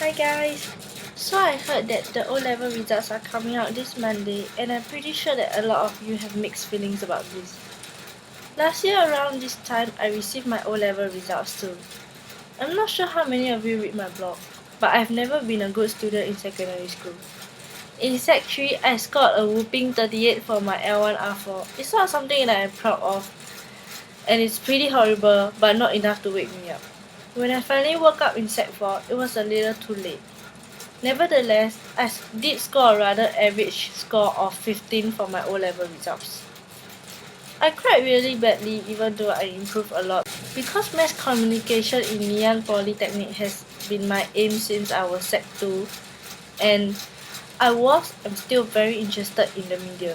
Hi guys! So I heard that the O-level results are coming out this Monday, and I'm pretty sure that a lot of you have mixed feelings about this. Last year around this time, I received my O-level results too. I'm not sure how many of you read my blog, but I've never been a good student in secondary school. In Sec 3, I scored a whooping 38 for my L1 R4. It's not something that I'm proud of, and it's pretty horrible, but not enough to wake me up. When I finally woke up in Sec 4, it was a little too late. Nevertheless, I did score a rather average score of 15 for my O-level results. I cried really badly even though I improved a lot because mass communication in Ngee Polytechnic has been my aim since I was Sec 2 and I'm still very interested in the media.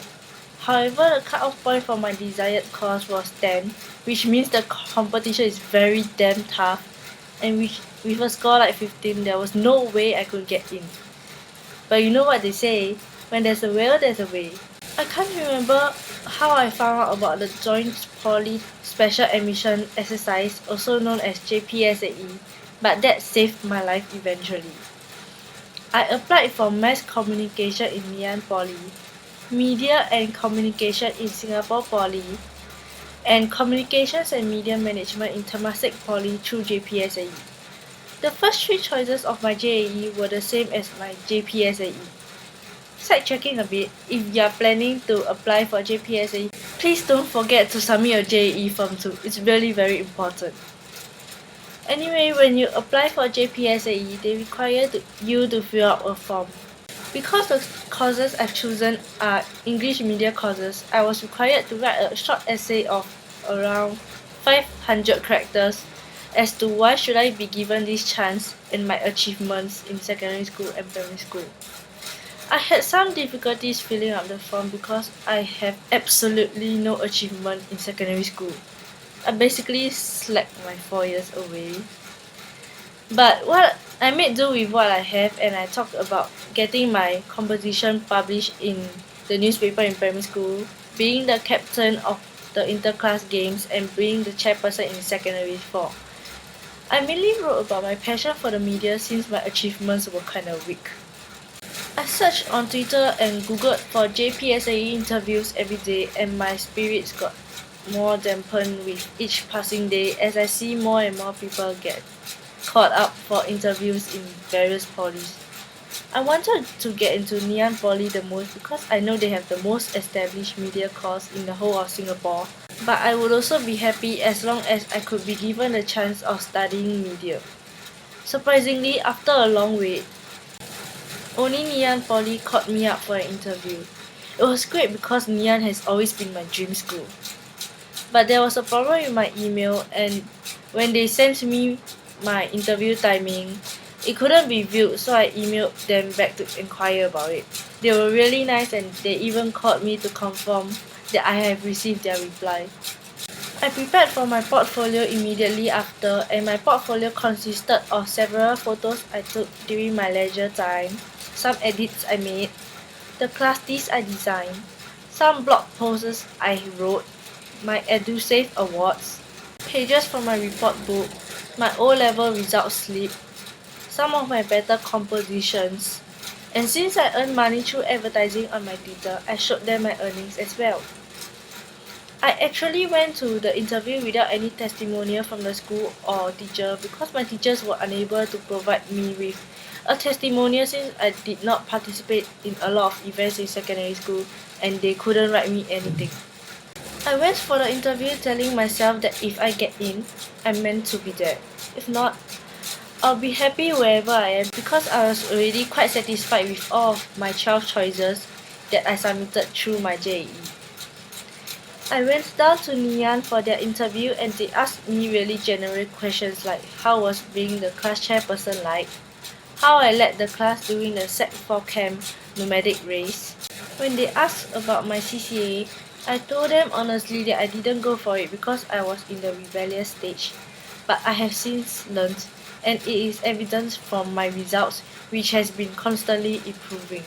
However, the cut-off point for my desired course was 10, which means the competition is very damn tough, and with a score like 15, there was no way I could get in. But you know what they say, when there's a will, there's a way. I can't remember how I found out about the Joint Poly Special Admission Exercise, also known as JPSAE, but that saved my life eventually. I applied for Mass Communication in Ngee Poly, Media and Communication in Singapore Poly, and Communications and Media Management in Temasek Poly through JPSAE. The first three choices of my JAE were the same as my JPSAE. Side-checking a bit, if you are planning to apply for JPSAE, please don't forget to submit your JAE form too. It's really very important. Anyway, when you apply for JPSAE, they require you to fill out a form. Because the courses I've chosen are English media courses, I was required to write a short essay of around 500 characters as to why should I be given this chance and my achievements in secondary school and primary school. I had some difficulties filling up the form because I have absolutely no achievement in secondary school. I basically slacked my 4 years away. But I made do with what I have, and I talked about getting my composition published in the newspaper in primary school, being the captain of the interclass games, and being the chairperson in secondary 4. I mainly wrote about my passion for the media since my achievements were kinda weak. I searched on Twitter and Googled for JPSAE interviews every day, and my spirits got more dampened with each passing day as I see more and more people get caught up for interviews in various polys. I wanted to get into Ngee Poly the most because I know they have the most established media course in the whole of Singapore, but I would also be happy as long as I could be given the chance of studying media. Surprisingly, after a long wait, only Ngee Poly called me up for an interview. It was great because Ngee has always been my dream school. But there was a problem with my email, and when they sent me my interview timing, it couldn't be viewed, so I emailed them back to inquire about it. They were really nice and they even called me to confirm that I have received their reply. I prepared for my portfolio immediately after, and my portfolio consisted of several photos I took during my leisure time, some edits I made, the class lists I designed, some blog posts I wrote, my EduSave awards, pages from my report book, my O-level results slip, some of my better compositions, and since I earn money through advertising on my Twitter, I showed them my earnings as well. I actually went to the interview without any testimonial from the school or teacher because my teachers were unable to provide me with a testimonial since I did not participate in a lot of events in secondary school and they couldn't write me anything. I went for the interview telling myself that if I get in, I'm meant to be there. If not, I'll be happy wherever I am because I was already quite satisfied with all of my 12 choices that I submitted through my JAE. I went down to Ngee for their interview and they asked me really general questions like how was being the class chairperson like, how I led the class during the Sec 4 camp nomadic race. When they asked about my CCA, I told them honestly that I didn't go for it because I was in the rebellious stage, but I have since learned and it is evident from my results which has been constantly improving.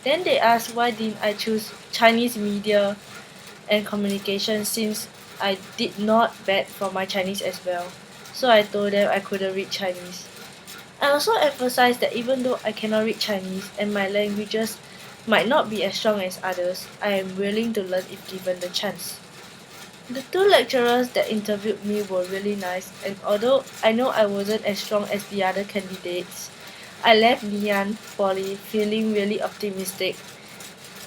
Then they asked why didn't I choose Chinese media and communication since I did not bad for my Chinese as well. So I told them I couldn't read Chinese. I also emphasize that even though I cannot read Chinese and my languages might not be as strong as others, I am willing to learn if given the chance. The two lecturers that interviewed me were really nice, and although I know I wasn't as strong as the other candidates, I left Ngee Poly feeling really optimistic.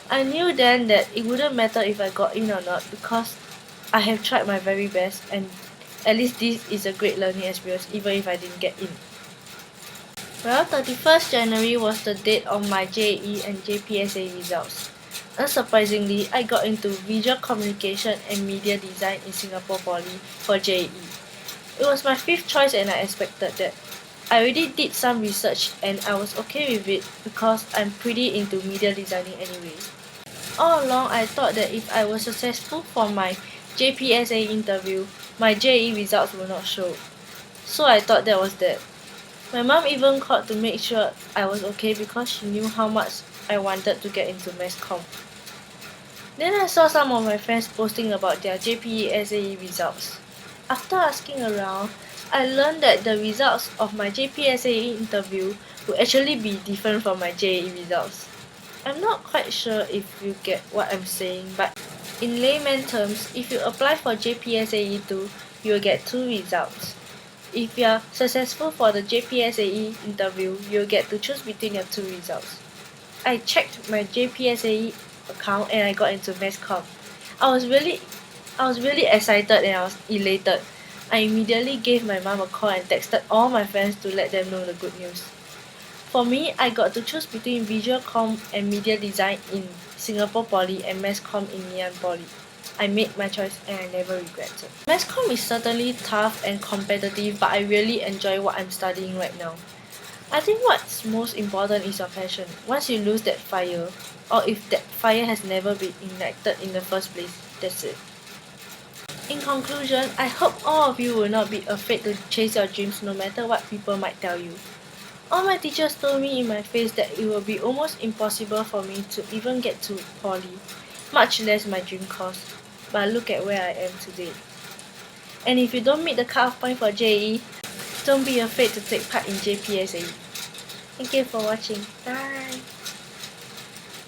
I knew then that it wouldn't matter if I got in or not because I have tried my very best, and at least this is a great learning experience even if I didn't get in. Well, 31st January was the date of my JAE and JPSAE results. Unsurprisingly, I got into Visual Communication and Media Design in Singapore Poly for JAE. It was my fifth choice and I expected that. I already did some research and I was okay with it because I'm pretty into media designing anyway. All along, I thought that if I was successful for my JPSAE interview, my JAE results will not show. So I thought that was that. My mom even called to make sure I was okay because she knew how much I wanted to get into Mass Comm. Then I saw some of my friends posting about their JPSAE results. After asking around, I learned that the results of my JPSAE interview would actually be different from my JAE results. I'm not quite sure if you get what I'm saying, but in layman terms, if you apply for JPSAE 2, you will get two results. If you are successful for the JPSAE interview, you'll get to choose between your two results. I checked my JPSAE account and I got into Mass Comm. I was really excited and I was elated. I immediately gave my mom a call and texted all my friends to let them know the good news. For me, I got to choose between Visual Comm and Media Design in Singapore Poly and Mass Comm in Ngee Poly. I made my choice and I never regretted. Mass Comm is certainly tough and competitive, but I really enjoy what I'm studying right now. I think what's most important is your passion. Once you lose that fire, or if that fire has never been ignited in the first place, that's it. In conclusion, I hope all of you will not be afraid to chase your dreams no matter what people might tell you. All my teachers told me in my face that it will be almost impossible for me to even get to Poly, much less my dream course. But look at where I am today. And if you don't meet the cut-off point for JAE, don't be afraid to take part in JPSAE. Thank you for watching. Bye!